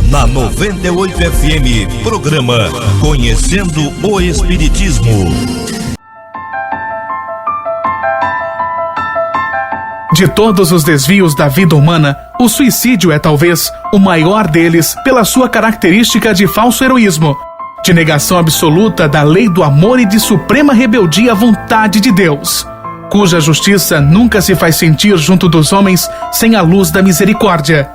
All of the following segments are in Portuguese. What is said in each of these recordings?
Na 98 FM, programa Conhecendo o Espiritismo. De todos os desvios da vida humana, o suicídio é talvez o maior deles pela sua característica de falso heroísmo, de negação absoluta da lei do amor e de suprema rebeldia à vontade de Deus, cuja justiça nunca se faz sentir junto dos homens sem a luz da misericórdia.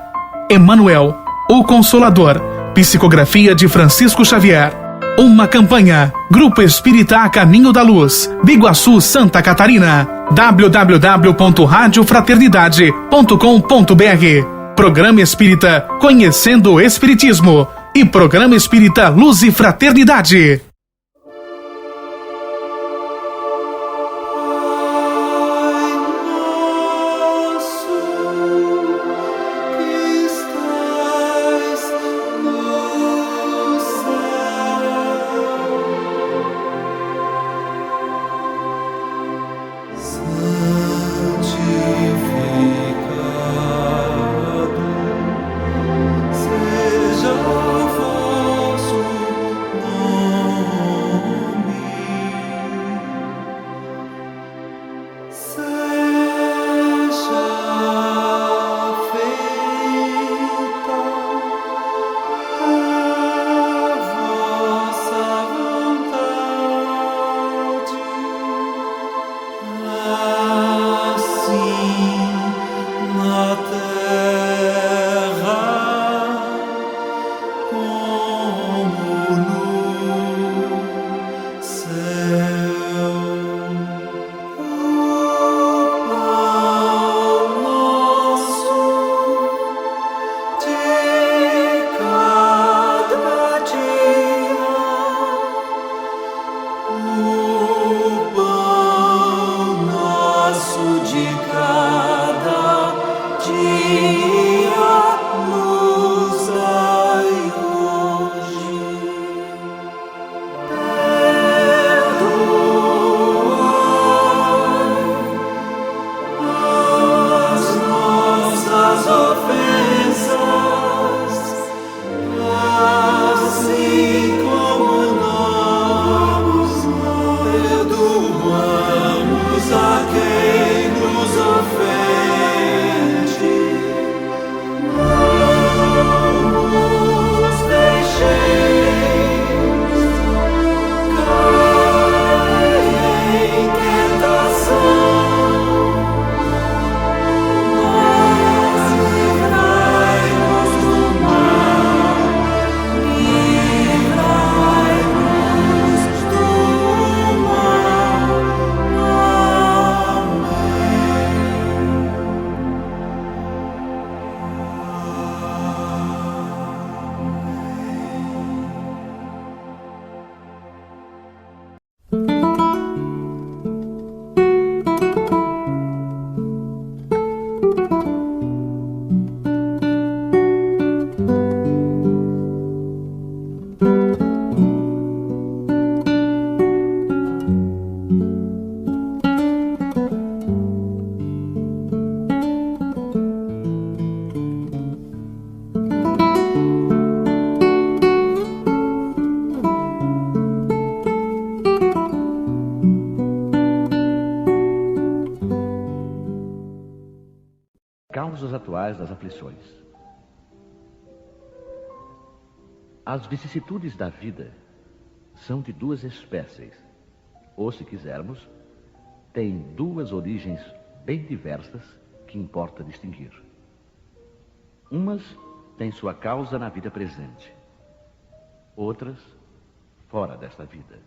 Emmanuel, o Consolador, psicografia de Francisco Xavier. Uma campanha, Grupo Espírita A Caminho da Luz, Biguaçu, Santa Catarina. www.radiofraternidade.com.br. Programa Espírita Conhecendo o Espiritismo e Programa Espírita Luz e Fraternidade. Causas atuais das aflições. As vicissitudes da vida são de duas espécies, ou, se quisermos, têm duas origens bem diversas que importa distinguir. Umas têm sua causa na vida presente, outras fora desta vida.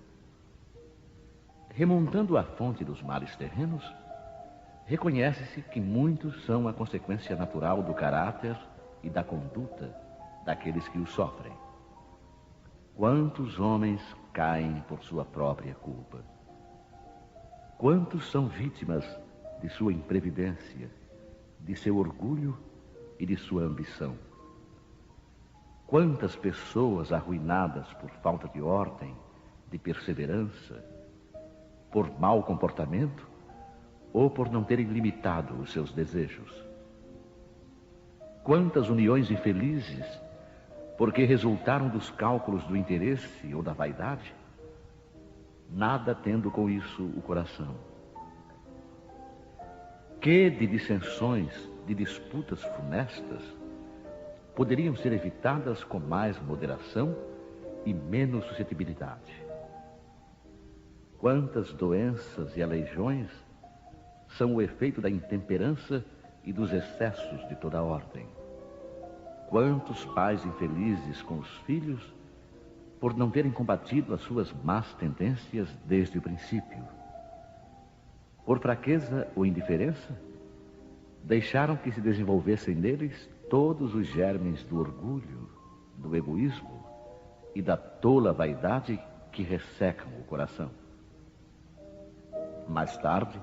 Remontando à fonte dos males terrenos, reconhece-se que muitos são a consequência natural do caráter e da conduta daqueles que os sofrem. Quantos homens caem por sua própria culpa? Quantos são vítimas de sua imprevidência, de seu orgulho e de sua ambição? Quantas pessoas arruinadas por falta de ordem, de perseverança, por mau comportamento, ou por não terem limitado os seus desejos? Quantas uniões infelizes porque resultaram dos cálculos do interesse ou da vaidade, nada tendo com isso o coração. Que de dissensões, de disputas funestas, poderiam ser evitadas com mais moderação e menos suscetibilidade. Quantas doenças e aleijões são o efeito da intemperança e dos excessos de toda ordem. Quantos pais infelizes com os filhos por não terem combatido as suas más tendências desde o princípio. Por fraqueza ou indiferença, deixaram que se desenvolvessem neles todos os germes do orgulho, do egoísmo e da tola vaidade que ressecam o coração. Mais tarde,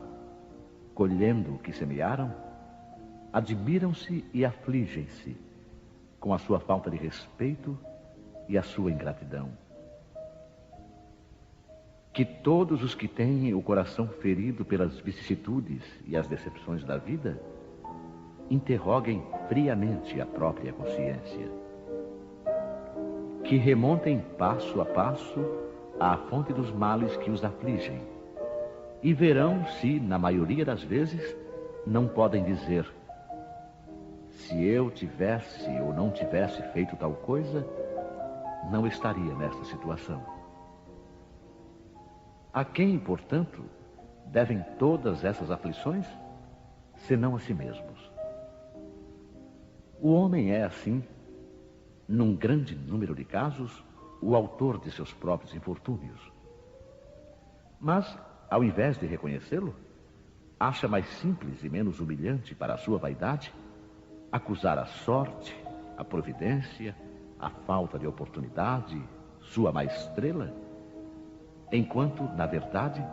colhendo o que semearam, admiram-se e afligem-se com a sua falta de respeito e a sua ingratidão. Que todos os que têm o coração ferido pelas vicissitudes e as decepções da vida interroguem friamente a própria consciência. Que remontem passo a passo à fonte dos males que os afligem e verão se, na maioria das vezes, não podem dizer: se eu tivesse ou não tivesse feito tal coisa, não estaria nesta situação. A quem, portanto, devem todas essas aflições, senão a si mesmos? O homem é, assim, num grande número de casos, o autor de seus próprios infortúnios. Mas, ao invés de reconhecê-lo, acha mais simples e menos humilhante para a sua vaidade acusar a sorte, a providência, a falta de oportunidade, sua má estrela, enquanto, na verdade,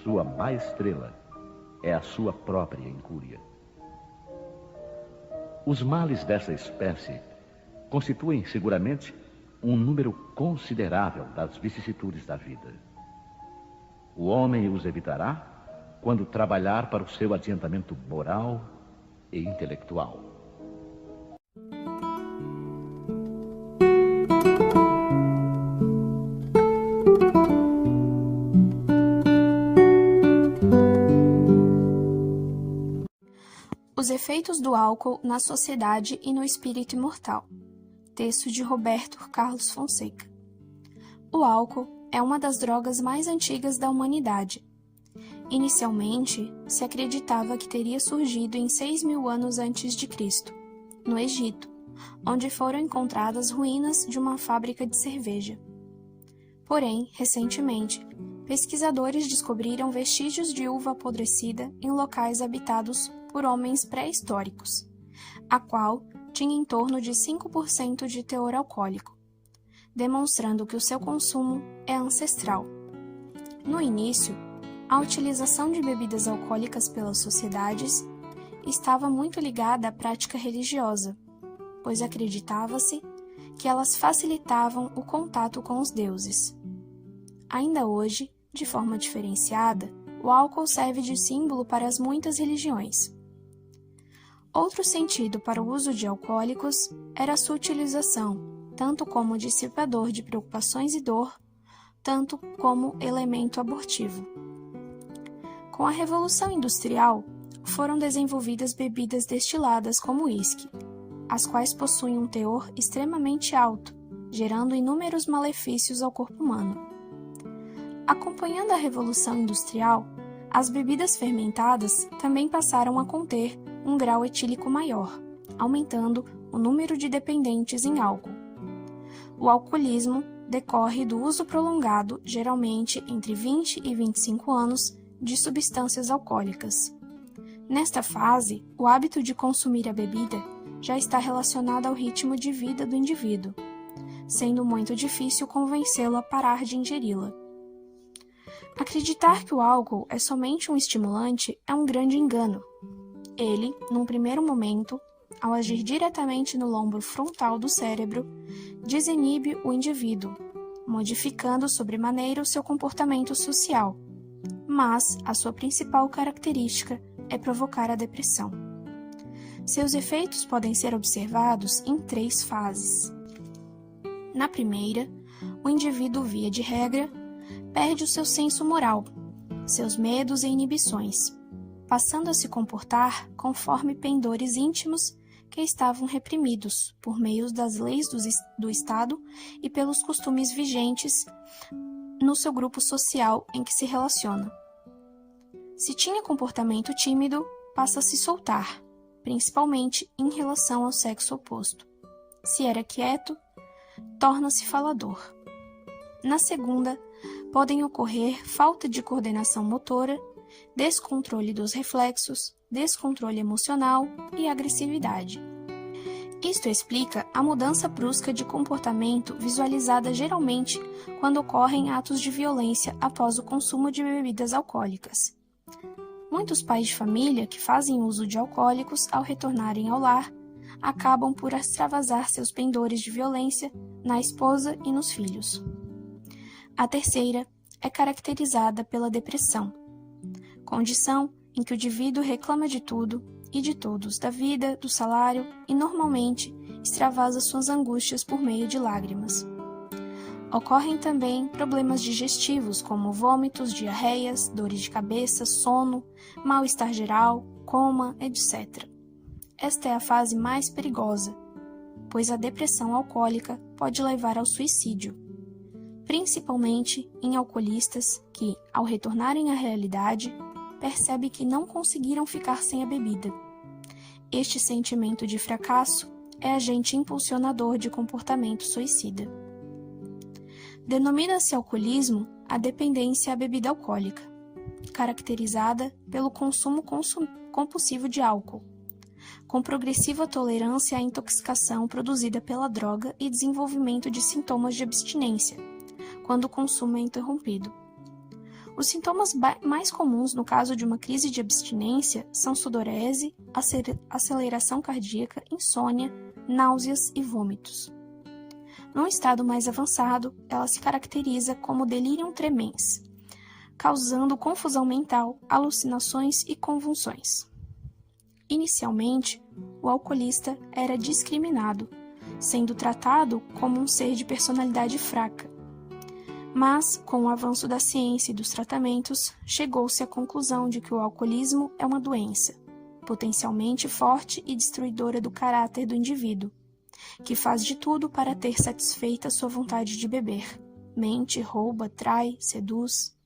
sua má estrela é a sua própria incúria. Os males dessa espécie constituem seguramente um número considerável das vicissitudes da vida. O homem os evitará quando trabalhar para o seu adiantamento moral e intelectual. Os efeitos do álcool na sociedade e no espírito imortal. Texto de Roberto Carlos Fonseca. O álcool é uma das drogas mais antigas da humanidade. Inicialmente, se acreditava que teria surgido em 6.000 anos antes de Cristo, no Egito, onde foram encontradas ruínas de uma fábrica de cerveja. Porém, recentemente, pesquisadores descobriram vestígios de uva apodrecida em locais habitados por homens pré-históricos, a qual tinha em torno de 5% de teor alcoólico, demonstrando que o seu consumo é ancestral. No início, a utilização de bebidas alcoólicas pelas sociedades estava muito ligada à prática religiosa, pois acreditava-se que elas facilitavam o contato com os deuses. Ainda hoje, de forma diferenciada, o álcool serve de símbolo para as muitas religiões. Outro sentido para o uso de alcoólicos era a sua utilização, tanto como dissipador de preocupações e dor, tanto como elemento abortivo. Com a Revolução Industrial, foram desenvolvidas bebidas destiladas como uísque, as quais possuem um teor extremamente alto, gerando inúmeros malefícios ao corpo humano. Acompanhando a Revolução Industrial, as bebidas fermentadas também passaram a conter um grau etílico maior, aumentando o número de dependentes em álcool. O alcoolismo decorre do uso prolongado, geralmente entre 20 e 25 anos, de substâncias alcoólicas. Nesta fase, o hábito de consumir a bebida já está relacionado ao ritmo de vida do indivíduo, sendo muito difícil convencê-lo a parar de ingeri-la. Acreditar que o álcool é somente um estimulante é um grande engano. Ele, num primeiro momento, ao agir diretamente no lobo frontal do cérebro, desinibe o indivíduo, modificando sobremaneira o seu comportamento social, mas a sua principal característica é provocar a depressão. Seus efeitos podem ser observados em 3 fases. Na primeira, o indivíduo, via de regra, perde o seu senso moral, seus medos e inibições, passando a se comportar conforme pendores íntimos que estavam reprimidos por meio das leis do Estado e pelos costumes vigentes no seu grupo social em que se relaciona. Se tinha comportamento tímido, passa a se soltar, principalmente em relação ao sexo oposto. Se era quieto, torna-se falador. Na segunda, podem ocorrer falta de coordenação motora, descontrole dos reflexos, descontrole emocional e agressividade. Isto explica a mudança brusca de comportamento visualizada geralmente quando ocorrem atos de violência após o consumo de bebidas alcoólicas. Muitos pais de família que fazem uso de alcoólicos ao retornarem ao lar acabam por extravasar seus pendores de violência na esposa e nos filhos. A terceira é caracterizada pela depressão, condição em que o indivíduo reclama de tudo e de todos, da vida, do salário e, normalmente, extravasa suas angústias por meio de lágrimas. Ocorrem também problemas digestivos, como vômitos, diarreias, dores de cabeça, sono, mal-estar geral, coma, etc. Esta é a fase mais perigosa, pois a depressão alcoólica pode levar ao suicídio, principalmente em alcoolistas que, ao retornarem à realidade, percebem que não conseguiram ficar sem a bebida. Este sentimento de fracasso é agente impulsionador de comportamento suicida. Denomina-se alcoolismo a dependência à bebida alcoólica, caracterizada pelo consumo compulsivo de álcool, com progressiva tolerância à intoxicação produzida pela droga e desenvolvimento de sintomas de abstinência, quando o consumo é interrompido. Os sintomas mais comuns no caso de uma crise de abstinência são sudorese, aceleração cardíaca, insônia, náuseas e vômitos. Num estado mais avançado, ela se caracteriza como delirium tremens, causando confusão mental, alucinações e convulsões. Inicialmente, o alcoolista era discriminado, sendo tratado como um ser de personalidade fraca. Mas, com o avanço da ciência e dos tratamentos, chegou-se à conclusão de que o alcoolismo é uma doença, potencialmente forte e destruidora do caráter do indivíduo, que faz de tudo para ter satisfeita sua vontade de beber, mente, rouba, trai, seduz.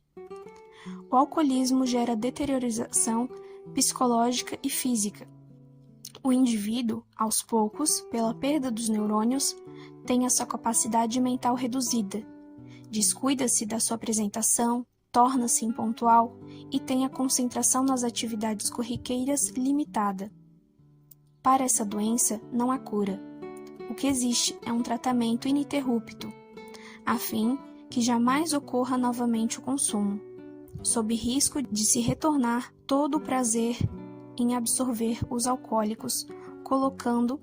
O alcoolismo gera deterioração psicológica e física. O indivíduo, aos poucos, pela perda dos neurônios, tem a sua capacidade mental reduzida, descuida-se da sua apresentação, torna-se impontual e tem a concentração nas atividades corriqueiras limitada. Para essa doença não há cura. O que existe é um tratamento ininterrupto, a fim que jamais ocorra novamente o consumo, sob risco de se retornar todo o prazer em absorver os alcoólicos, colocando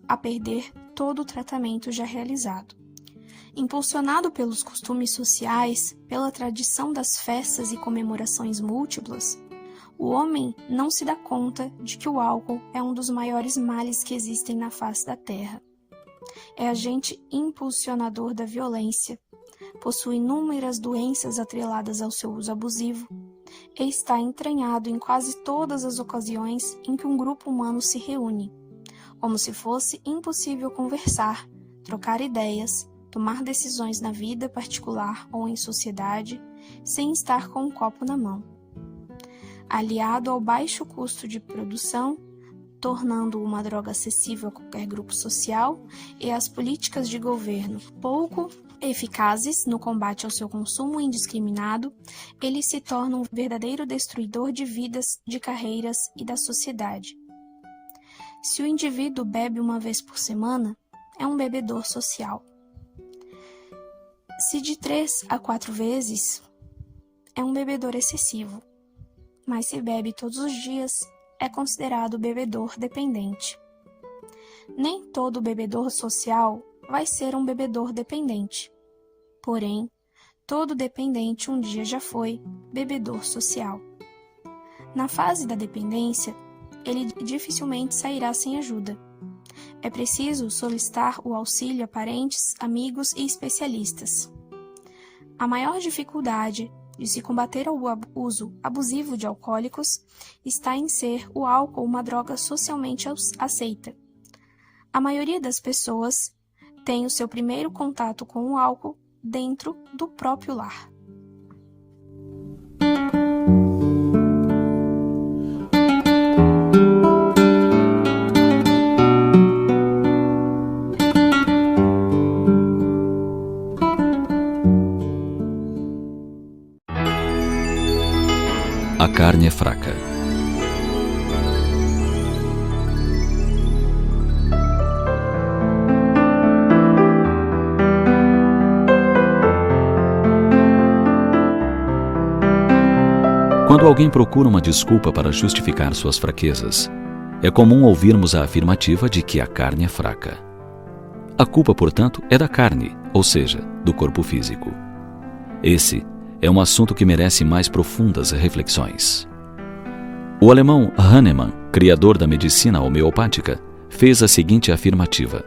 a perder todo o tratamento já realizado. Impulsionado pelos costumes sociais, pela tradição das festas e comemorações múltiplas, o homem não se dá conta de que o álcool é um dos maiores males que existem na face da terra. É agente impulsionador da violência, possui inúmeras doenças atreladas ao seu uso abusivo e está entranhado em quase todas as ocasiões em que um grupo humano se reúne, como se fosse impossível conversar, trocar ideias, tomar decisões na vida particular ou em sociedade, sem estar com um copo na mão. Aliado ao baixo custo de produção, tornando uma droga acessível a qualquer grupo social, e às políticas de governo pouco eficazes no combate ao seu consumo indiscriminado, ele se torna um verdadeiro destruidor de vidas, de carreiras e da sociedade. Se o indivíduo bebe uma vez por semana, é um bebedor social. Se de 3 a 4 vezes, é um bebedor excessivo, mas se bebe todos os dias, é considerado bebedor dependente. Nem todo bebedor social vai ser um bebedor dependente. Porém, todo dependente um dia já foi bebedor social. Na fase da dependência, ele dificilmente sairá sem ajuda. é preciso solicitar o auxílio a parentes, amigos e especialistas. A maior dificuldade de se combater o uso abusivo de alcoólicos está em ser o álcool uma droga socialmente aceita. A maioria das pessoas tem o seu primeiro contato com o álcool dentro do próprio lar. A carne é fraca. Quando alguém procura uma desculpa para justificar suas fraquezas, é comum ouvirmos a afirmativa de que a carne é fraca. A culpa, portanto, é da carne, ou seja, do corpo físico. Esse é um assunto que merece mais profundas reflexões. O alemão Hahnemann, criador da medicina homeopática, fez a seguinte afirmativa: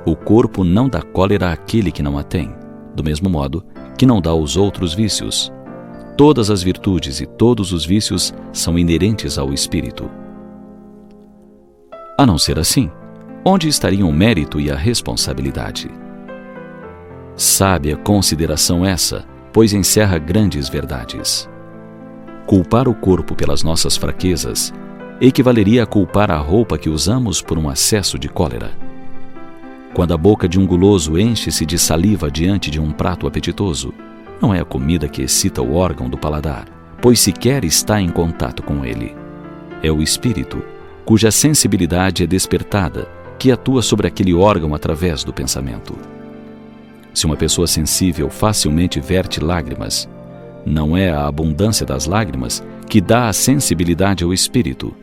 o corpo não dá cólera àquele que não a tem, do mesmo modo que não dá aos outros vícios. Todas as virtudes e todos os vícios são inerentes ao espírito. A não ser assim, onde estariam o mérito e a responsabilidade? Sábia consideração essa, pois encerra grandes verdades. Culpar o corpo pelas nossas fraquezas equivaleria a culpar a roupa que usamos por um acesso de cólera. Quando a boca de um guloso enche-se de saliva diante de um prato apetitoso, não é a comida que excita o órgão do paladar, pois sequer está em contato com ele. É o espírito, cuja sensibilidade é despertada, que atua sobre aquele órgão através do pensamento. Se uma pessoa sensível facilmente verte lágrimas, não é a abundância das lágrimas que dá a sensibilidade ao espírito,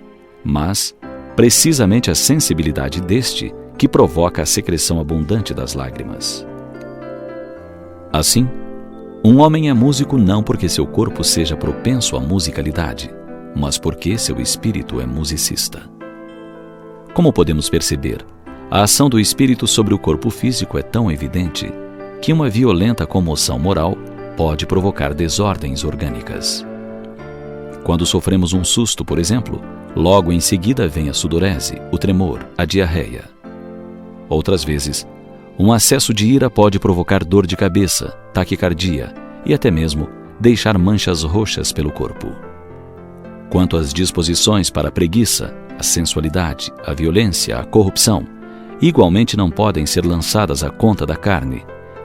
mas precisamente a sensibilidade deste que provoca a secreção abundante das lágrimas. Assim, um homem é músico não porque seu corpo seja propenso à musicalidade, mas porque seu espírito é musicista. Como podemos perceber, a ação do espírito sobre o corpo físico é tão evidente que uma violenta comoção moral pode provocar desordens orgânicas. Quando sofremos um susto, por exemplo, logo em seguida vem a sudorese, o tremor, a diarreia. Outras vezes, um acesso de ira pode provocar dor de cabeça, taquicardia e até mesmo deixar manchas roxas pelo corpo. Quanto às disposições para a preguiça, a sensualidade, a violência, a corrupção, igualmente não podem ser lançadas à conta da carne,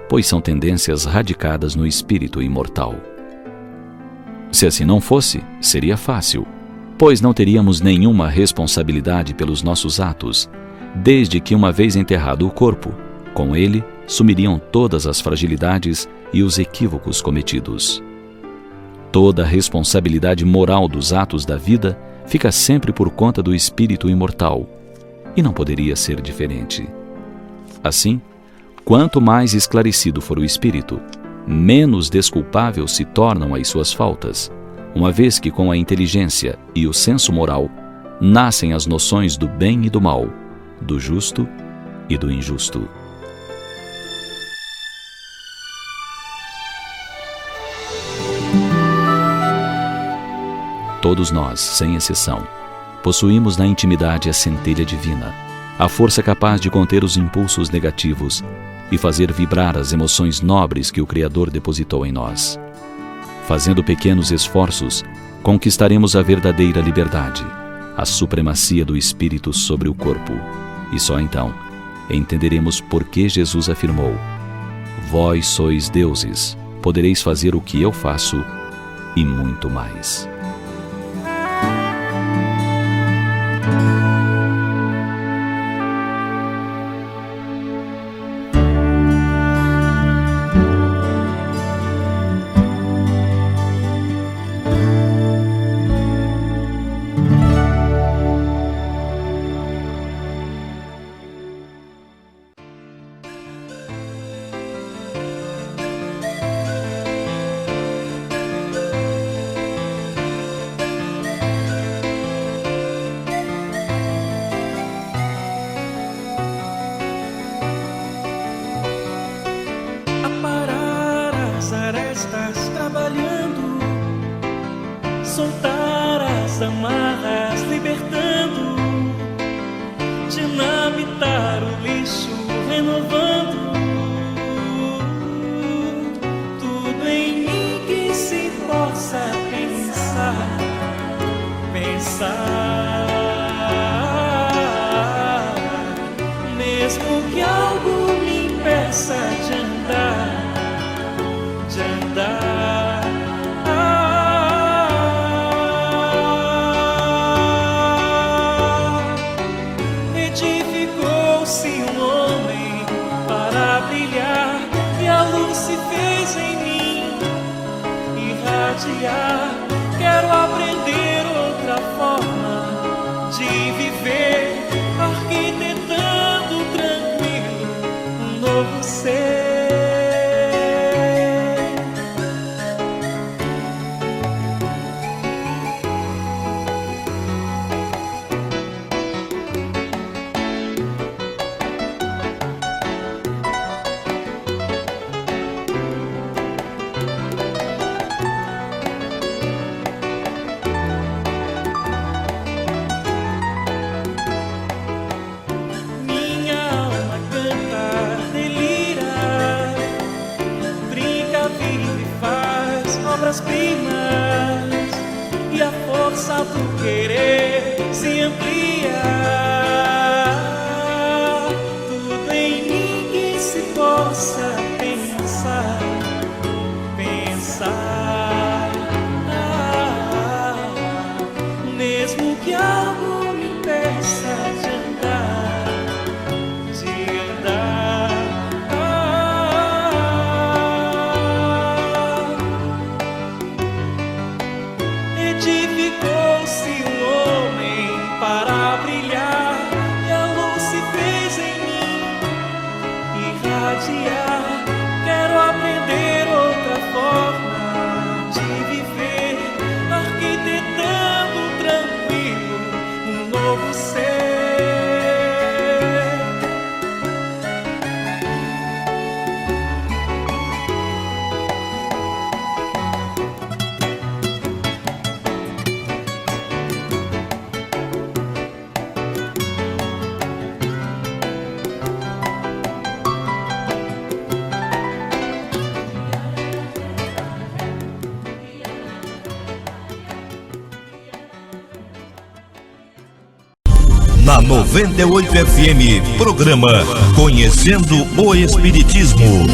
pois são tendências radicadas no espírito imortal. Se assim não fosse, seria fácil, pois não teríamos nenhuma responsabilidade pelos nossos atos, desde que, uma vez enterrado o corpo, com ele sumiriam todas as fragilidades e os equívocos cometidos. Toda a responsabilidade moral dos atos da vida fica sempre por conta do espírito imortal, e não poderia ser diferente. Assim, quanto mais esclarecido for o espírito, menos desculpáveis se tornam as suas faltas, uma vez que com a inteligência e o senso moral nascem as noções do bem e do mal, do justo e do injusto. Todos nós, sem exceção, possuímos na intimidade a centelha divina, a força capaz de conter os impulsos negativos e fazer vibrar as emoções nobres que o Criador depositou em nós. Fazendo pequenos esforços, conquistaremos a verdadeira liberdade, a supremacia do espírito sobre o corpo, e só então entenderemos por que Jesus afirmou: vós sois deuses, podereis fazer o que eu faço e muito mais. renovando tudo em mim que se possa pensar, mesmo que algo me impeça de andar, Edificou-se um homem para brilhar, e a luz se fez em mim irradiar. Quero aprender outra forma de viver, arquitetando tranquilo um novo ser. Primas, e a força do querer se amplia. Tudo em mim que se possa pensar, mesmo que algo me impeça de andar, Edificou-se um homem para brilhar, e a luz se fez em mim irradiar. Quero aprender outra forma de viver, arquitetando tranquilo um novo ser. Na 98 FM, programa Conhecendo o Espiritismo.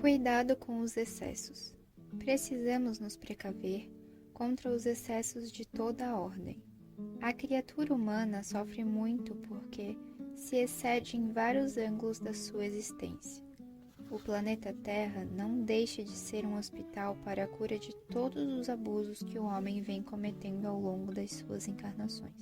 Cuidado com os excessos. Precisamos nos precaver contra os excessos de toda a ordem. A criatura humana sofre muito porque se excede em vários ângulos da sua existência. O planeta Terra não deixa de ser um hospital para a cura de todos os abusos que o homem vem cometendo ao longo das suas encarnações.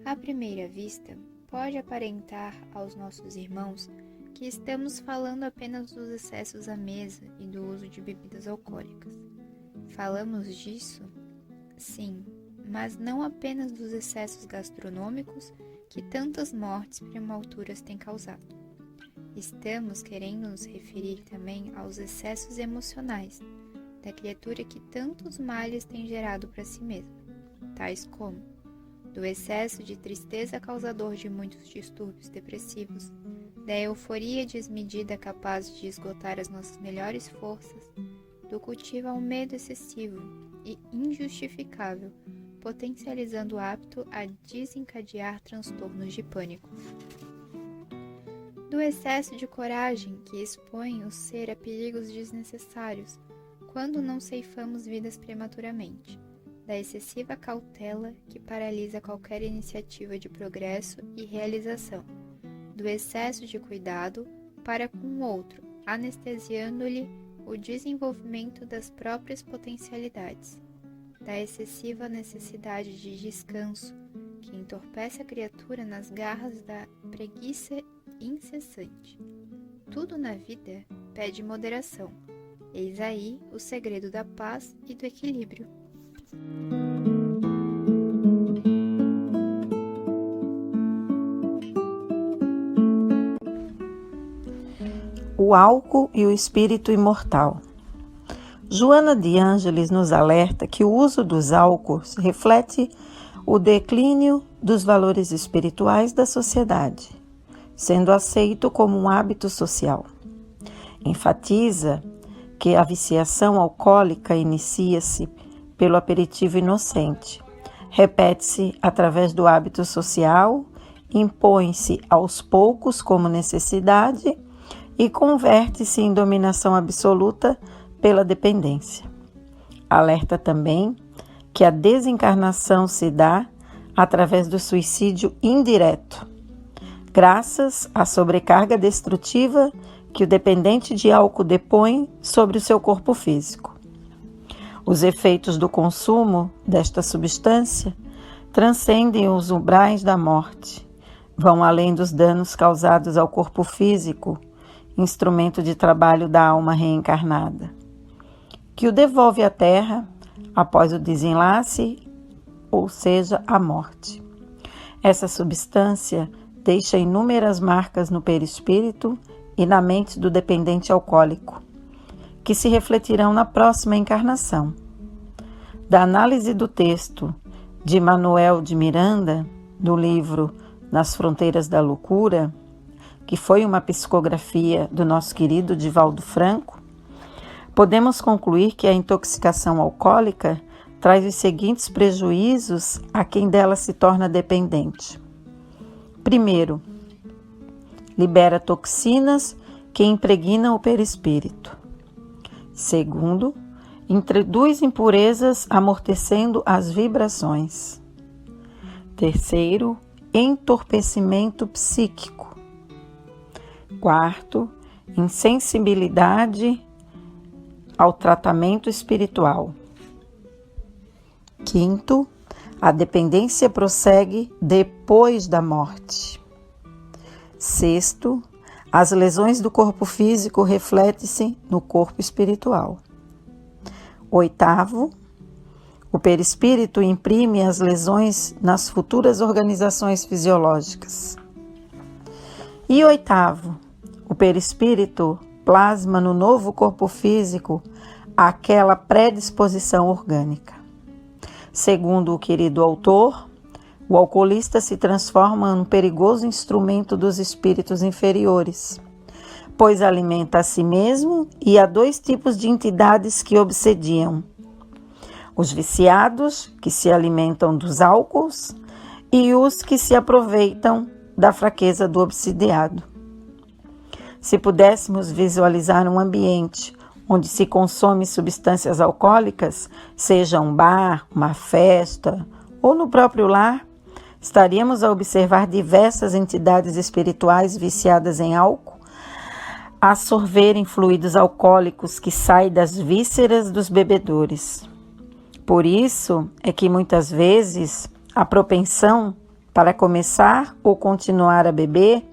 À primeira vista, pode aparentar aos nossos irmãos que estamos falando apenas dos excessos à mesa e do uso de bebidas alcoólicas. Falamos disso? Sim, mas não apenas dos excessos gastronômicos que tantas mortes prematuras têm causado. Estamos querendo nos referir também aos excessos emocionais da criatura que tantos males tem gerado para si mesma, tais como do excesso de tristeza causador de muitos distúrbios depressivos, da euforia desmedida capaz de esgotar as nossas melhores forças, do cultivo ao medo excessivo e injustificável, potencializando o hábito a desencadear transtornos de pânico. Do excesso de coragem que expõe o ser a perigos desnecessários, quando não ceifamos vidas prematuramente, da excessiva cautela que paralisa qualquer iniciativa de progresso e realização, do excesso de cuidado para com o outro, anestesiando-lhe o desenvolvimento das próprias potencialidades, da excessiva necessidade de descanso que entorpece a criatura nas garras da preguiça incessante, Tudo na vida pede moderação. Eis aí o segredo da paz e do equilíbrio. O álcool e o espírito imortal. Joana de Ângeles nos alerta que o uso dos álcools reflete o declínio dos valores espirituais da sociedade, sendo aceito como um hábito social. Enfatiza que a viciação alcoólica inicia-se pelo aperitivo inocente, repete-se através do hábito social, impõe-se aos poucos como necessidade e converte-se em dominação absoluta pela dependência. Alerta também que a desencarnação se dá através do suicídio indireto, graças à sobrecarga destrutiva que o dependente de álcool depõe sobre o seu corpo físico. Os efeitos do consumo desta substância transcendem os umbrais da morte, vão além dos danos causados ao corpo físico, instrumento de trabalho da alma reencarnada, que o devolve à terra após o desenlace, ou seja, a morte. Essa substância deixa inúmeras marcas no perispírito e na mente do dependente alcoólico, que se refletirão na próxima encarnação. Da análise do texto de Manuel de Miranda, do livro Nas Fronteiras da Loucura, que foi uma psicografia do nosso querido Divaldo Franco, podemos concluir que a intoxicação alcoólica traz os seguintes prejuízos a quem dela se torna dependente. Primeiro, libera toxinas que impregnam o perispírito. Segundo, introduz impurezas amortecendo as vibrações. Terceiro, entorpecimento psíquico. Quarto, insensibilidade ao tratamento espiritual. Quinto, a dependência prossegue depois da morte. Sexto, as lesões do corpo físico refletem-se no corpo espiritual. Oitavo, o perispírito imprime as lesões nas futuras organizações fisiológicas. E oitavo, o perispírito plasma no novo corpo físico aquela predisposição orgânica. Segundo o querido autor, o alcoolista se transforma num perigoso instrumento dos espíritos inferiores, pois alimenta a si mesmo e a dois tipos de entidades que obsediam: os viciados, que se alimentam dos álcools, e os que se aproveitam da fraqueza do obsidiado. Se pudéssemos visualizar um ambiente onde se consome substâncias alcoólicas, seja um bar, uma festa ou no próprio lar, estaríamos a observar diversas entidades espirituais viciadas em álcool absorverem fluidos alcoólicos que saem das vísceras dos bebedores. Por isso é que muitas vezes a propensão para começar ou continuar a beber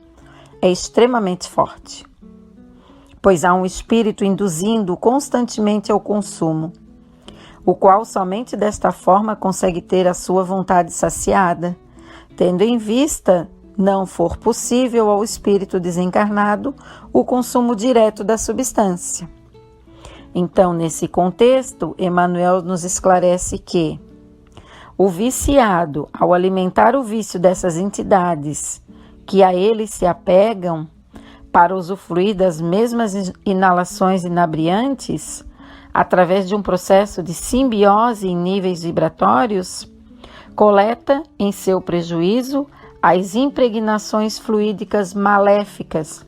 é extremamente forte, pois há um espírito induzindo constantemente ao consumo, o qual somente desta forma consegue ter a sua vontade saciada, tendo em vista não for possível ao espírito desencarnado o consumo direto da substância. Então, nesse contexto, Emmanuel nos esclarece que o viciado, ao alimentar o vício dessas entidades que a ele se apegam para usufruir das mesmas inalações inebriantes, através de um processo de simbiose em níveis vibratórios, coleta em seu prejuízo as impregnações fluídicas maléficas,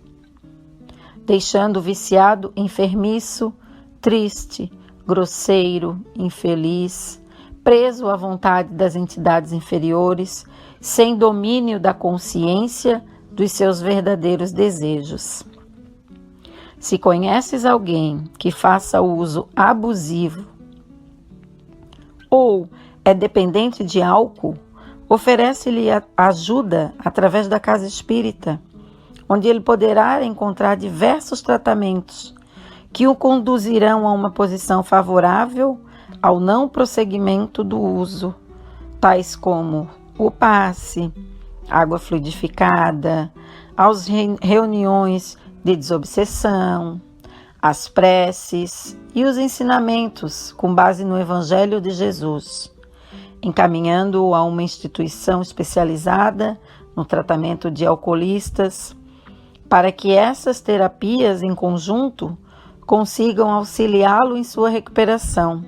deixando o viciado enfermiço, triste, grosseiro, infeliz, preso à vontade das entidades inferiores, sem domínio da consciência dos seus verdadeiros desejos. Se conheces alguém que faça uso abusivo ou é dependente de álcool, oferece-lhe ajuda através da casa espírita onde ele poderá encontrar diversos tratamentos que o conduzirão a uma posição favorável ao não prosseguimento do uso, tais como o passe, água fluidificada, as reuniões de desobsessão, as preces e os ensinamentos com base no Evangelho de Jesus, encaminhando-o a uma instituição especializada no tratamento de alcoolistas, para que essas terapias em conjunto consigam auxiliá-lo em sua recuperação,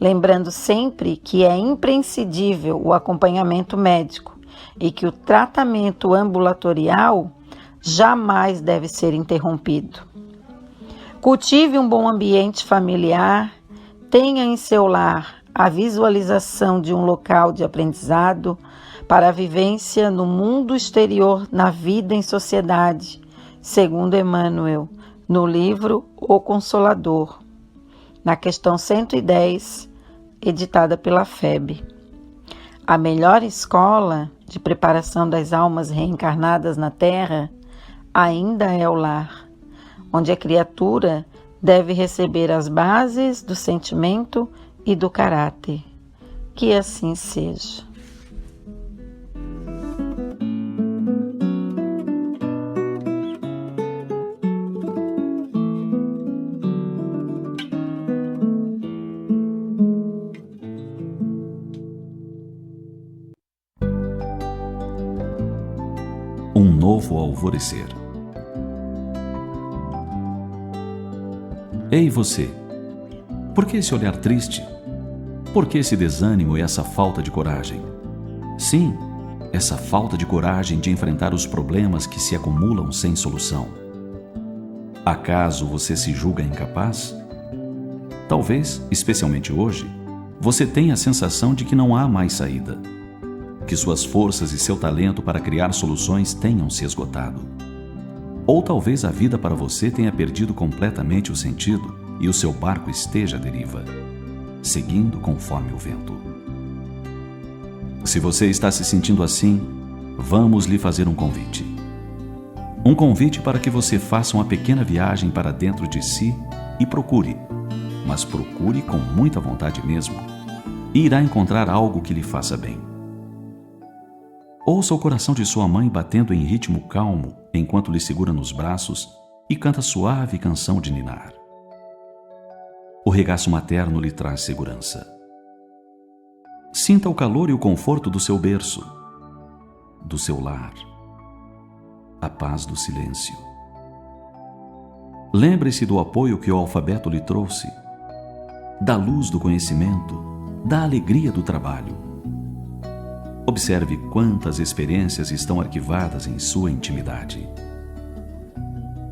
lembrando sempre que é imprescindível o acompanhamento médico e que o tratamento ambulatorial jamais deve ser interrompido. Cultive um bom ambiente familiar, tenha em seu lar a visualização de um local de aprendizado para a vivência no mundo exterior, na vida em sociedade, segundo Emmanuel, no livro O Consolador, na questão 110, editada pela FEB. A melhor escola de preparação das almas reencarnadas na Terra ainda é o lar, onde a criatura deve receber as bases do sentimento e do caráter. Que assim seja. Um novo alvorecer. Ei você, por que esse olhar triste? Por que esse desânimo e essa falta de coragem? Sim, essa falta de coragem de enfrentar os problemas que se acumulam sem solução. Acaso você se julga incapaz? Talvez, especialmente hoje, você tenha a sensação de que não há mais saída, que suas forças e seu talento para criar soluções tenham se esgotado. Ou talvez a vida para você tenha perdido completamente o sentido e o seu barco esteja à deriva, seguindo conforme o vento. Se você está se sentindo assim, vamos lhe fazer um convite. Um convite para que você faça uma pequena viagem para dentro de si e procure, mas procure com muita vontade mesmo, e irá encontrar algo que lhe faça bem. Ouça o coração de sua mãe batendo em ritmo calmo enquanto lhe segura nos braços e canta suave canção de ninar. O regaço materno lhe traz segurança. Sinta o calor e o conforto do seu berço, do seu lar, a paz do silêncio. Lembre-se do apoio que o alfabeto lhe trouxe, da luz do conhecimento, da alegria do trabalho. Observe quantas experiências estão arquivadas em sua intimidade.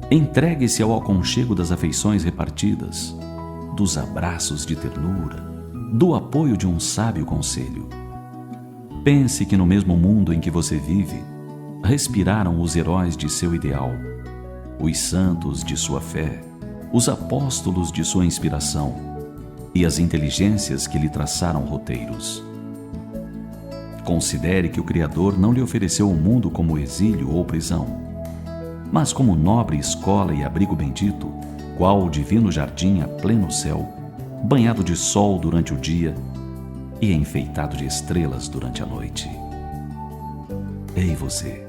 Entregue-se ao aconchego das afeições repartidas, dos abraços de ternura, do apoio de um sábio conselho. Pense que no mesmo mundo em que você vive, respiraram os heróis de seu ideal, os santos de sua fé, os apóstolos de sua inspiração e as inteligências que lhe traçaram roteiros. Considere que o Criador não lhe ofereceu o mundo como exílio ou prisão, mas como nobre escola e abrigo bendito, qual o divino jardim a pleno céu, banhado de sol durante o dia e enfeitado de estrelas durante a noite. Ei você,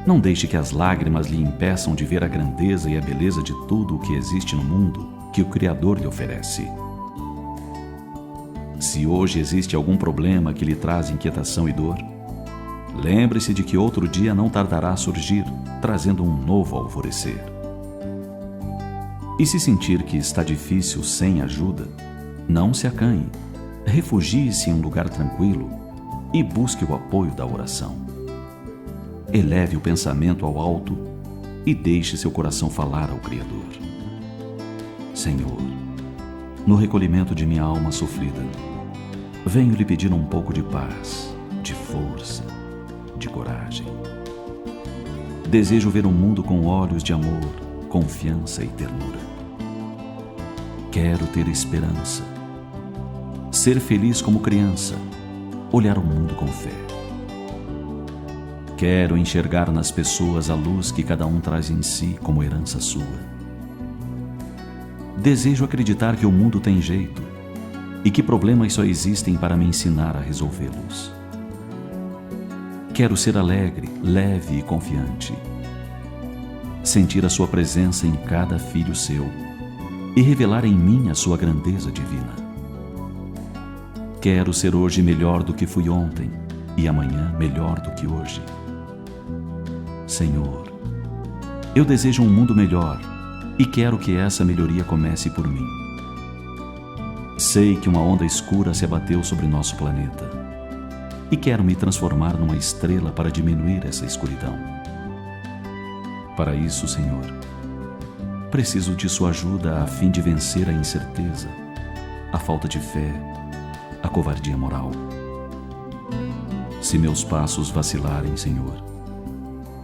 não deixe que as lágrimas lhe impeçam de ver a grandeza e a beleza de tudo o que existe no mundo que o Criador lhe oferece. Se hoje existe algum problema que lhe traz inquietação e dor, lembre-se de que outro dia não tardará a surgir, trazendo um novo alvorecer. E se sentir que está difícil sem ajuda, não se acanhe, refugie-se em um lugar tranquilo e busque o apoio da oração. Eleve o pensamento ao alto e deixe seu coração falar ao Criador. Senhor, no recolhimento de minha alma sofrida, venho lhe pedir um pouco de paz, de força, de coragem. Desejo ver o mundo com olhos de amor, confiança e ternura. Quero ter esperança, ser feliz como criança, olhar o mundo com fé. Quero enxergar nas pessoas a luz que cada um traz em si como herança sua. Desejo acreditar que o mundo tem jeito e que problemas só existem para me ensinar a resolvê-los. Quero ser alegre, leve e confiante. Sentir a sua presença em cada filho seu e revelar em mim a sua grandeza divina. Quero ser hoje melhor do que fui ontem e amanhã melhor do que hoje. Senhor, eu desejo um mundo melhor e quero que essa melhoria comece por mim. Sei que uma onda escura se abateu sobre nosso planeta e quero me transformar numa estrela para diminuir essa escuridão. Para isso, Senhor, preciso de sua ajuda a fim de vencer a incerteza, a falta de fé, a covardia moral. Se meus passos vacilarem, Senhor,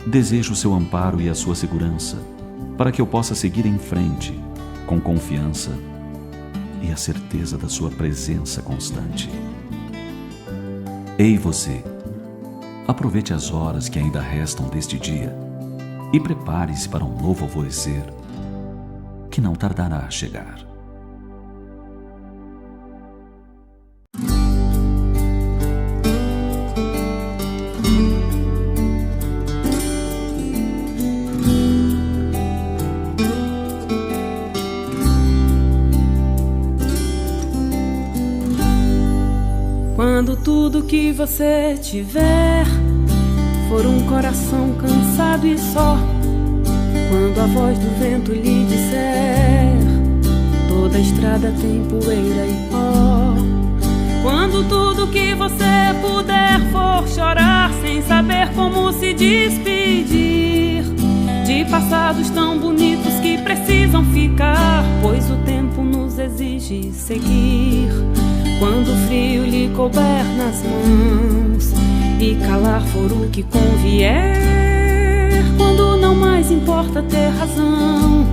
desejo o seu amparo e a sua segurança para que eu possa seguir em frente com confiança e a certeza da sua presença constante. Ei você, aproveite as horas que ainda restam deste dia e prepare-se para um novo alvorecer que não tardará a chegar. Quando tudo que você tiver for um coração cansado e só, quando a voz do vento lhe disser toda a estrada tem poeira e pó, quando tudo que você puder for chorar sem saber como se despedir de passados tão bonitos que precisam ficar, pois o tempo nos exige seguir. Quando o frio lhe couber nas mãos e calar for o que convier, quando não mais importa ter razão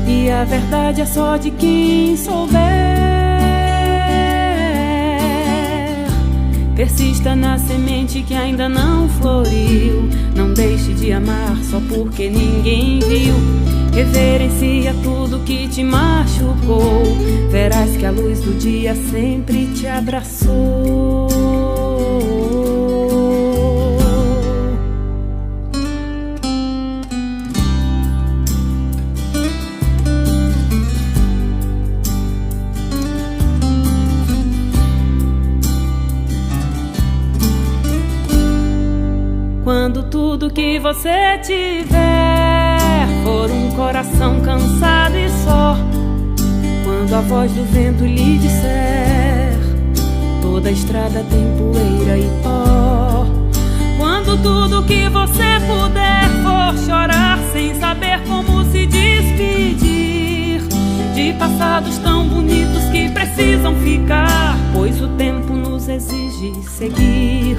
e a verdade é só de quem souber, persista na semente que ainda não floriu, não deixe de amar só porque ninguém viu. Reverencia tudo que te machucou, verás que a luz do dia sempre te abraçou. Quando tudo que você tiver for um coração cansado e só, quando a voz do vento lhe disser toda a estrada tem poeira e pó, quando tudo que você puder for chorar sem saber como se despedir de passados tão bonitos que precisam ficar, pois o tempo nos exige seguir.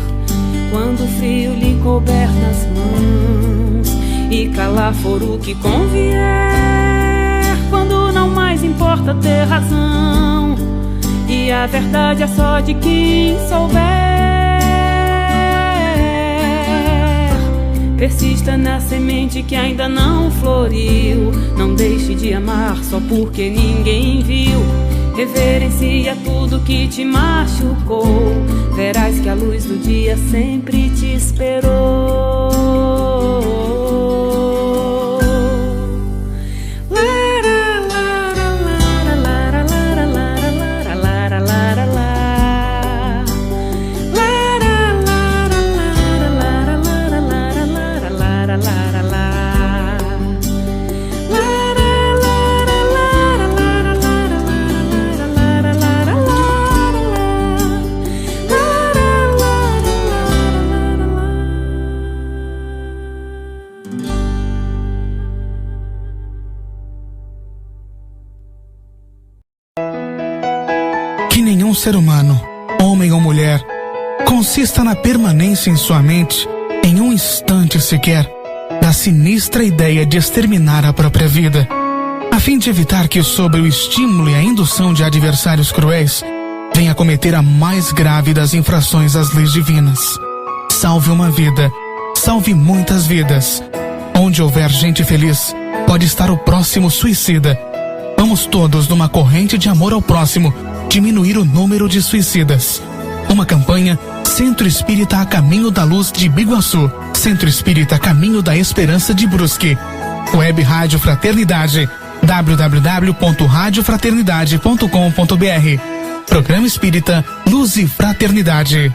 Quando o frio lhe couber nas mãos e calar for o que convier, quando não mais importa ter razão e a verdade é só de quem souber, persista na semente que ainda não floriu, não deixe de amar só porque ninguém viu. Reverencia tudo que te machucou, verás que a luz do dia sempre te esperou. Que nenhum ser humano, homem ou mulher, consista na permanência em sua mente, em um instante sequer, da sinistra ideia de exterminar a própria vida, a fim de evitar que, sob o estímulo e a indução de adversários cruéis, venha cometer a mais grave das infrações às leis divinas. Salve uma vida, salve muitas vidas. Onde houver gente feliz, pode estar o próximo suicida. Vamos todos, numa corrente de amor ao próximo, diminuir o número de suicidas. Uma campanha Centro Espírita a Caminho da Luz de Biguaçu, Centro Espírita a Caminho da Esperança de Brusque. Web Rádio Fraternidade, www.radiofraternidade.com.br. Programa Espírita Luz e Fraternidade.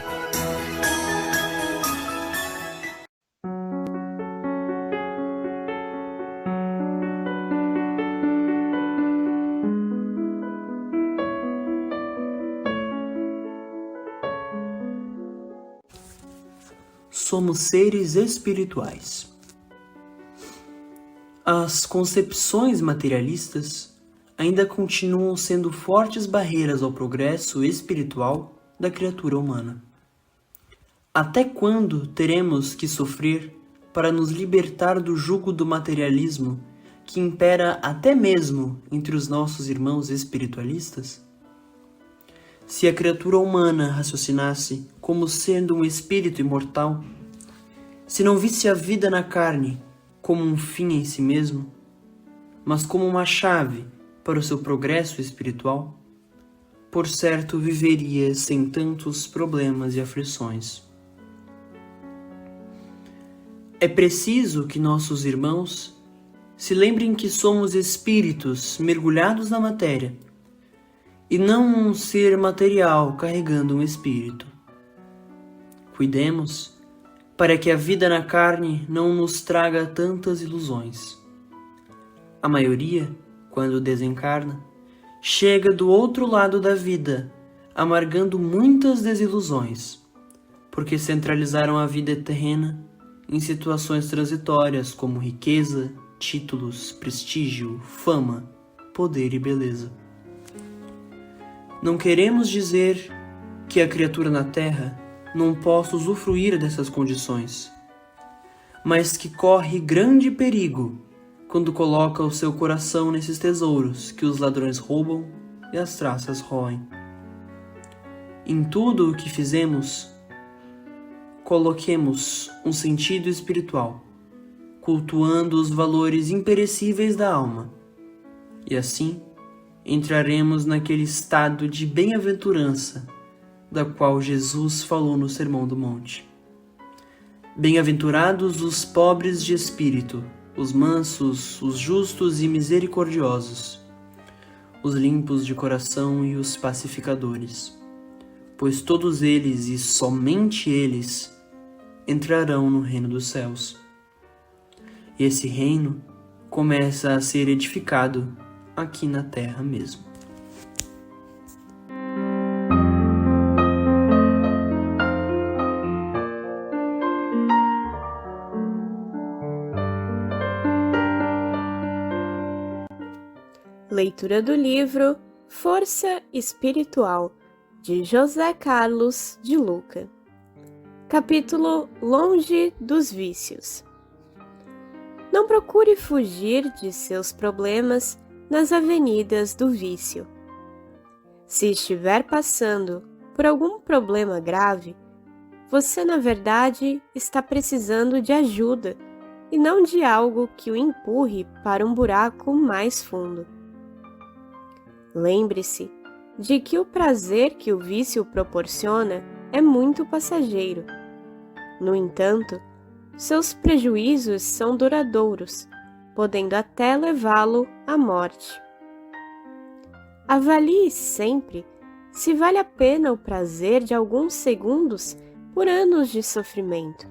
Somos seres espirituais. As concepções materialistas ainda continuam sendo fortes barreiras ao progresso espiritual da criatura humana. Até quando teremos que sofrer para nos libertar do jugo do materialismo que impera até mesmo entre os nossos irmãos espiritualistas? Se a criatura humana raciocinasse como sendo um espírito imortal, se não visse a vida na carne como um fim em si mesmo, mas como uma chave para o seu progresso espiritual, por certo viveria sem tantos problemas e aflições. É preciso que nossos irmãos se lembrem que somos espíritos mergulhados na matéria e não um ser material carregando um espírito. Cuidemos para que a vida na carne não nos traga tantas ilusões. A maioria, quando desencarna, chega do outro lado da vida, amargando muitas desilusões, porque centralizaram a vida terrena em situações transitórias como riqueza, títulos, prestígio, fama, poder e beleza. Não queremos dizer que a criatura na Terra não possa usufruir dessas condições, mas que corre grande perigo quando coloca o seu coração nesses tesouros que os ladrões roubam e as traças roem. Em tudo o que fizemos, coloquemos um sentido espiritual, cultuando os valores imperecíveis da alma, e assim entraremos naquele estado de bem-aventurança da qual Jesus falou no Sermão do Monte. Bem-aventurados os pobres de espírito, os mansos, os justos e misericordiosos, os limpos de coração e os pacificadores, pois todos eles e somente eles entrarão no reino dos céus. E esse reino começa a ser edificado aqui na terra mesmo. Leitura do livro Força Espiritual, de José Carlos de Luca. Capítulo Longe dos Vícios. Não procure fugir de seus problemas nas avenidas do vício. Se estiver passando por algum problema grave, você na verdade está precisando de ajuda e não de algo que o empurre para um buraco mais fundo. Lembre-se de que o prazer que o vício proporciona é muito passageiro. No entanto, seus prejuízos são duradouros, podendo até levá-lo à morte. Avalie sempre se vale a pena o prazer de alguns segundos por anos de sofrimento.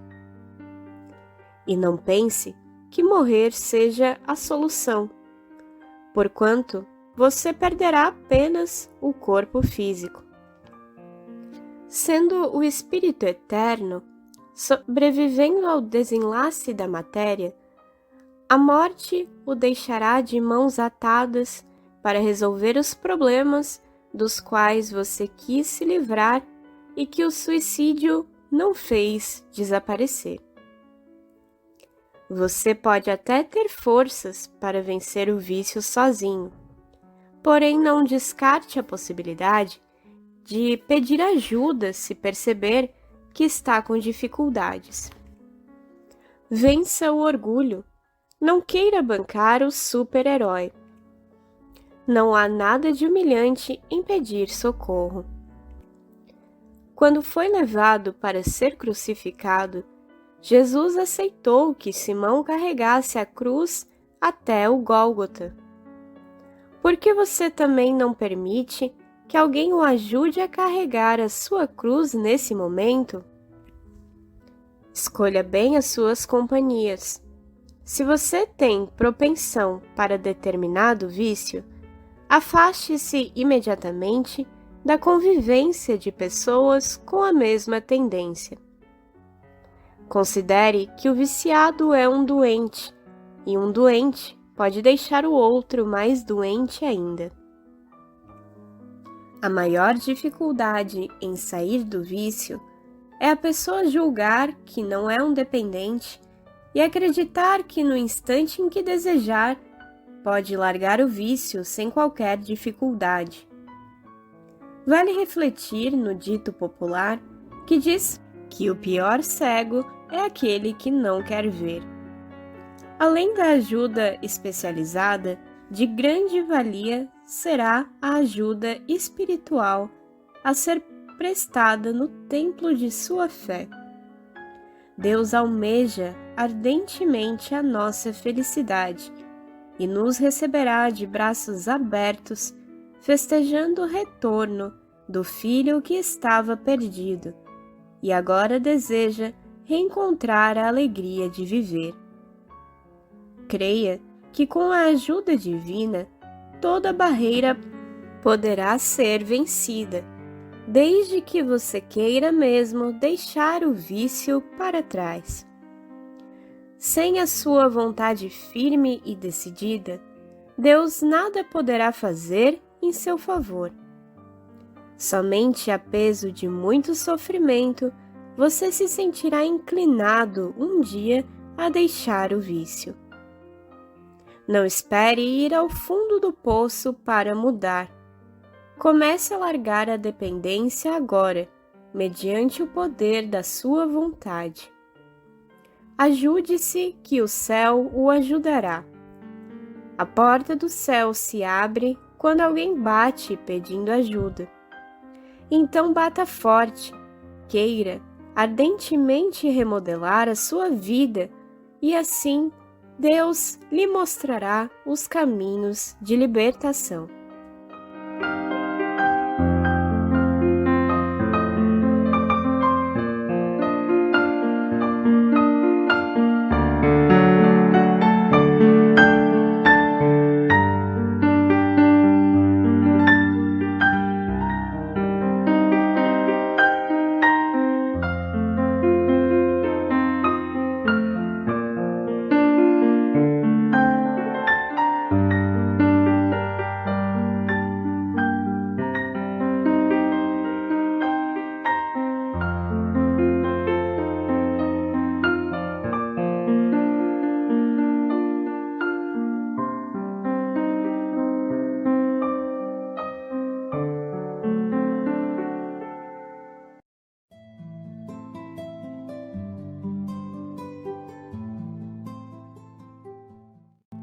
E não pense que morrer seja a solução, porquanto você perderá apenas o corpo físico. Sendo o espírito eterno, sobrevivendo ao desenlace da matéria, a morte o deixará de mãos atadas para resolver os problemas dos quais você quis se livrar e que o suicídio não fez desaparecer. Você pode até ter forças para vencer o vício sozinho, porém não descarte a possibilidade de pedir ajuda se perceber que está com dificuldades. Vença o orgulho. Não queira bancar o super-herói. Não há nada de humilhante em pedir socorro. Quando foi levado para ser crucificado, Jesus aceitou que Simão carregasse a cruz até o Gólgota. Por que você também não permite que alguém o ajude a carregar a sua cruz nesse momento? Escolha bem as suas companhias. Se você tem propensão para determinado vício, afaste-se imediatamente da convivência de pessoas com a mesma tendência. Considere que o viciado é um doente, e um doente pode deixar o outro mais doente ainda. A maior dificuldade em sair do vício é a pessoa julgar que não é um dependente e acreditar que no instante em que desejar, pode largar o vício sem qualquer dificuldade. Vale refletir no dito popular que diz que o pior cego é aquele que não quer ver. Além da ajuda especializada, de grande valia será a ajuda espiritual a ser prestada no templo de sua fé. Deus almeja ardentemente a nossa felicidade e nos receberá de braços abertos, festejando o retorno do filho que estava perdido e agora deseja reencontrar a alegria de viver. Creia que com a ajuda divina, toda barreira poderá ser vencida, desde que você queira mesmo deixar o vício para trás. Sem a sua vontade firme e decidida, Deus nada poderá fazer em seu favor. Somente a peso de muito sofrimento, você se sentirá inclinado um dia a deixar o vício. Não espere ir ao fundo do poço para mudar. Comece a largar a dependência agora, mediante o poder da sua vontade. Ajude-se que o céu o ajudará. A porta do céu se abre quando alguém bate pedindo ajuda. Então bata forte, queira ardentemente remodelar a sua vida e assim Deus lhe mostrará os caminhos de libertação.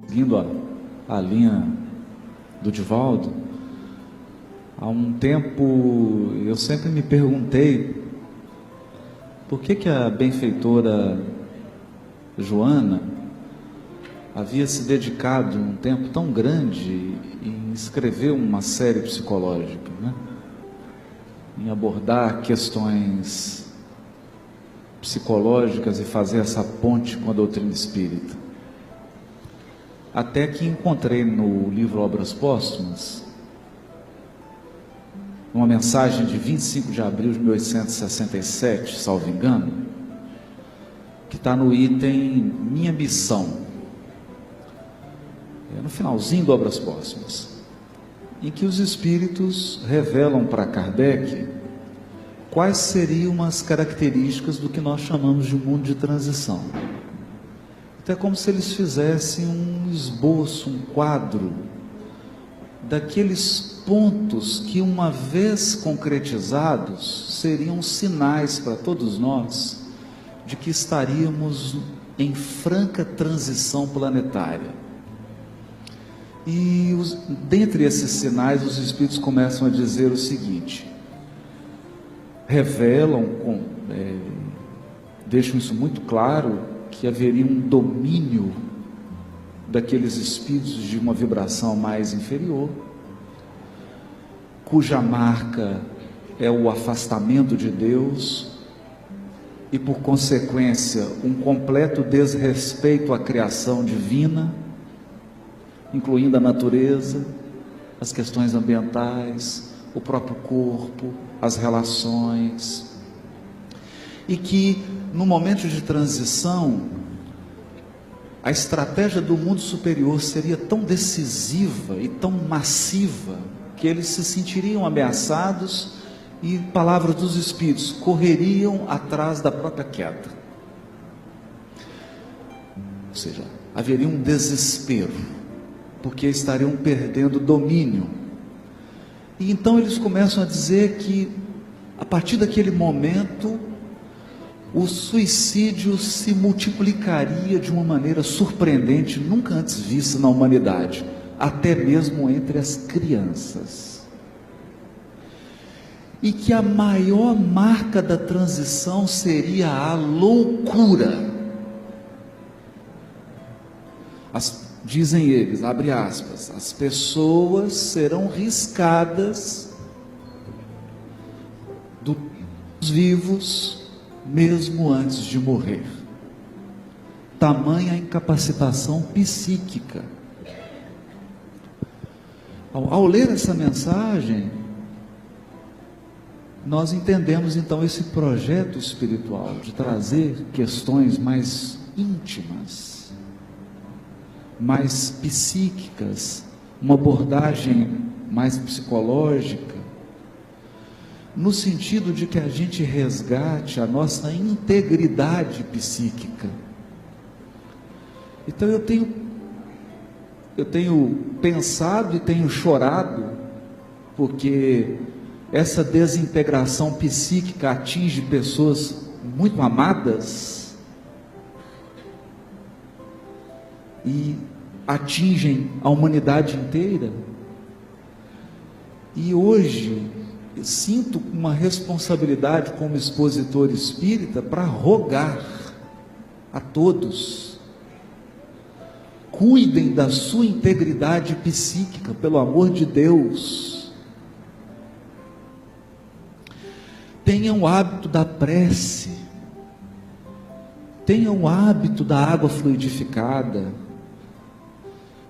Seguindo a linha do Divaldo, há um tempo eu sempre me perguntei por que a benfeitora Joana havia se dedicado um tempo tão grande em escrever uma série psicológica, né? Em abordar questões psicológicas e fazer essa ponte com a doutrina espírita. Até que encontrei no livro Obras Póstumas uma mensagem de 25 de abril de 1867, salvo engano, que está no item Minha Missão, no finalzinho do Obras Póstumas, em que os espíritos revelam para Kardec quais seriam as características do que nós chamamos de mundo de transição. Então é como se eles fizessem um esboço, um quadro daqueles pontos que, uma vez concretizados, seriam sinais para todos nós de que estaríamos em franca transição planetária. E dentre esses sinais, os espíritos começam a dizer o seguinte: revelam, deixam isso muito claro, que haveria um domínio daqueles espíritos de uma vibração mais inferior, cuja marca é o afastamento de Deus e, por consequência, um completo desrespeito à criação divina, incluindo a natureza, as questões ambientais, o próprio corpo, as relações, e que no momento de transição a estratégia do mundo superior seria tão decisiva e tão massiva que eles se sentiriam ameaçados e, palavras dos espíritos, correriam atrás da própria queda. Ou seja, haveria um desespero, porque estariam perdendo domínio. E então eles começam a dizer que, a partir daquele momento, o suicídio se multiplicaria de uma maneira surpreendente, nunca antes vista na humanidade, até mesmo entre as crianças. E que a maior marca da transição seria a loucura. Dizem eles, abre aspas, as pessoas serão riscadas dos vivos mesmo antes de morrer. Tamanha incapacitação psíquica. Ao ler essa mensagem, nós entendemos então esse projeto espiritual de trazer questões mais íntimas, mais psíquicas, uma abordagem mais psicológica, no sentido de que a gente resgate a nossa integridade psíquica. Então eu tenho pensado e tenho chorado, porque essa desintegração psíquica atinge pessoas muito amadas e atingem a humanidade inteira. E hoje eu sinto uma responsabilidade como expositor espírita para rogar a todos: cuidem da sua integridade psíquica, pelo amor de Deus. Tenham o hábito da prece, tenham o hábito da água fluidificada,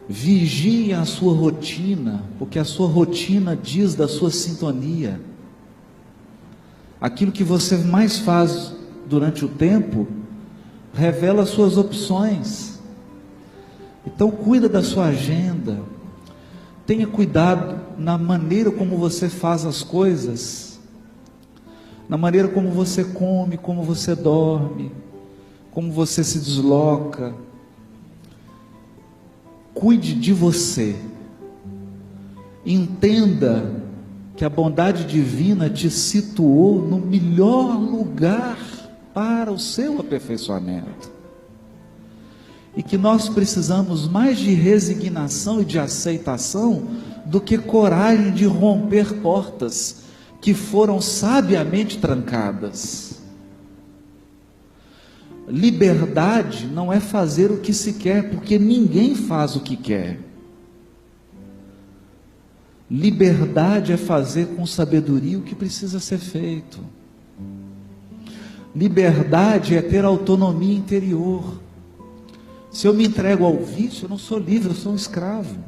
vigiem a sua rotina, porque a sua rotina diz da sua sintonia. Aquilo que você mais faz durante o tempo revela as suas opções. Então cuida da sua agenda, tenha cuidado na maneira como você faz as coisas, na maneira como você come, como você dorme, como você se desloca. Cuide de você. Entenda que a bondade divina te situou no melhor lugar para o seu aperfeiçoamento. E que nós precisamos mais de resignação e de aceitação do que coragem de romper portas que foram sabiamente trancadas. Liberdade não é fazer o que se quer, porque ninguém faz o que quer. Liberdade é fazer com sabedoria o que precisa ser feito. Liberdade é ter autonomia interior. Se eu me entrego ao vício, eu não sou livre, eu sou um escravo.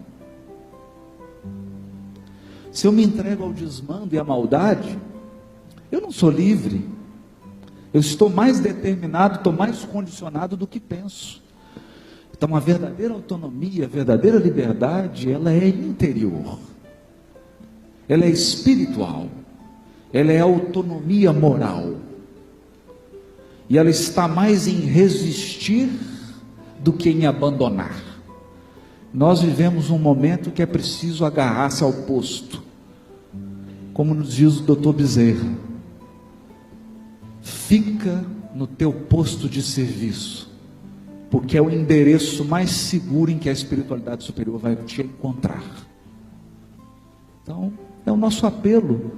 Se eu me entrego ao desmando e à maldade, eu não sou livre. Eu estou mais determinado, estou mais condicionado do que penso. Então a verdadeira autonomia, a verdadeira liberdade, ela é interior. Ela é espiritual. Ela é autonomia moral. E ela está mais em resistir do que em abandonar. Nós vivemos um momento que é preciso agarrar-se ao posto, como nos diz o Dr. Bezerra: fica no teu posto de serviço, porque é o endereço mais seguro em que a espiritualidade superior vai te encontrar. Então, é o nosso apelo,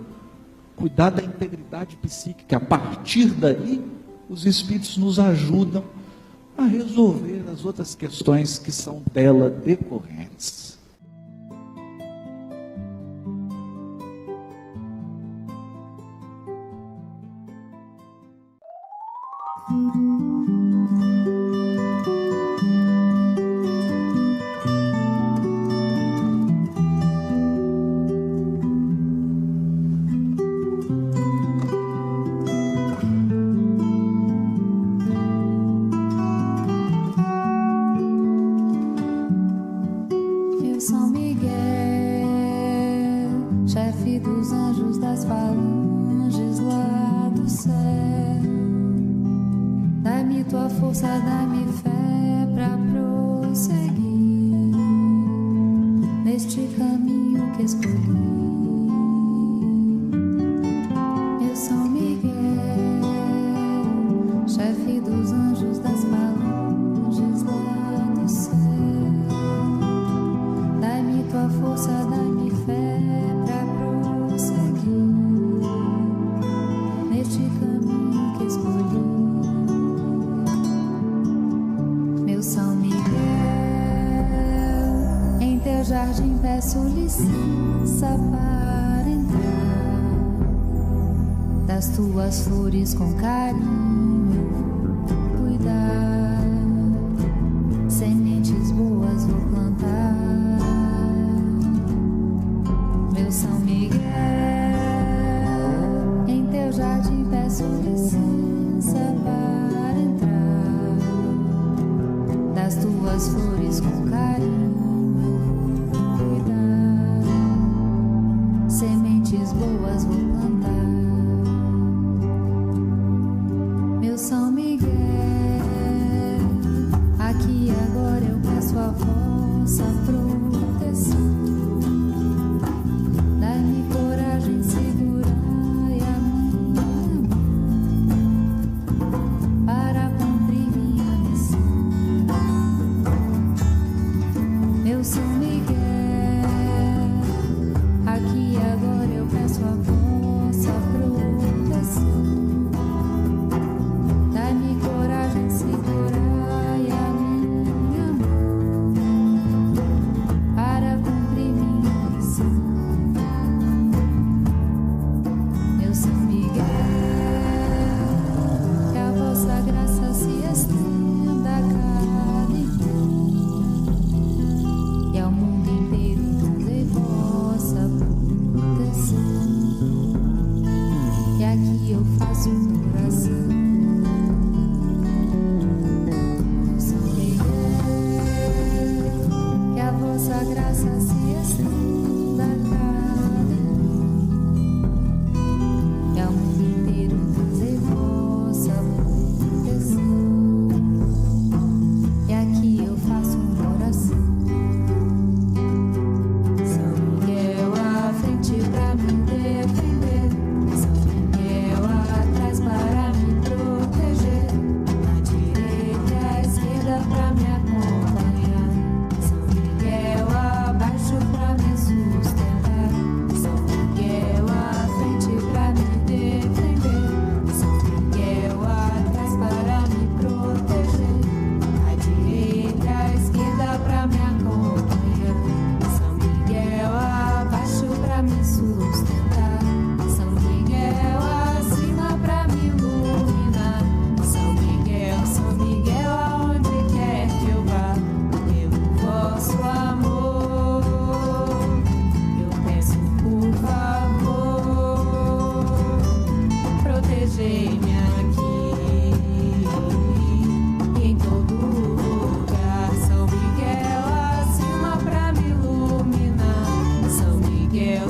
cuidar da integridade psíquica. A partir daí, os espíritos nos ajudam a resolver as outras questões que são dela decorrentes. São Miguel, chefe dos anjos das falanges lá do céu, dai-me tua força, dai-me fé pra prosseguir neste caminho que escolhi. Eu São Miguel, chefe dos anjos das falanges lá do céu, dai-me tua força, dai-me fé pra prosseguir neste caminho que escolhi. Meu São Miguel, em teu jardim peço licença para entrar, das tuas flores com carinho eu vou cuidar, sementes boas vou plantar. Meu São Miguel, em teu jardim peço licença para entrar, das tuas flores com carinho eu vou cuidar, sementes boas vou plantar. Meu São Miguel, aqui agora eu peço a vossa proteção. Dai-me coragem, segurai a minha mão para cumprir minha missão. Meu São Miguel, aqui agora eu peço a vossa proteção. Dai-me coragem, segurai a minha mão para cumprir minha missão. Meu São Miguel, que a vossa graça se estenda a cada irmão e ao mundo inteiro dê vossa proteção. E aqui eu faço uma oração. Meu São Miguel, que a vossa graça se estenda a cada irmão e ao mundo inteiro dê vossa proteção. E aqui eu faço uma oração. São Miguel à frente pra me defender, São Miguel atrás para me proteger, à direita e à esquerda pra me acompanhar, São Miguel abaixo pra me sustentar, São Miguel à frente pra me defender, São Miguel atrás para me proteger, à direita e à esquerda pra me acompanhar, São Miguel abaixo pra me sustentar, São Miguel acima pra me iluminar, São Miguel aonde quer que eu vá, pelo vosso amor eu peço por favor, protegei-me aqui e em todo lugar, São Miguel acima pra me iluminar, São Miguel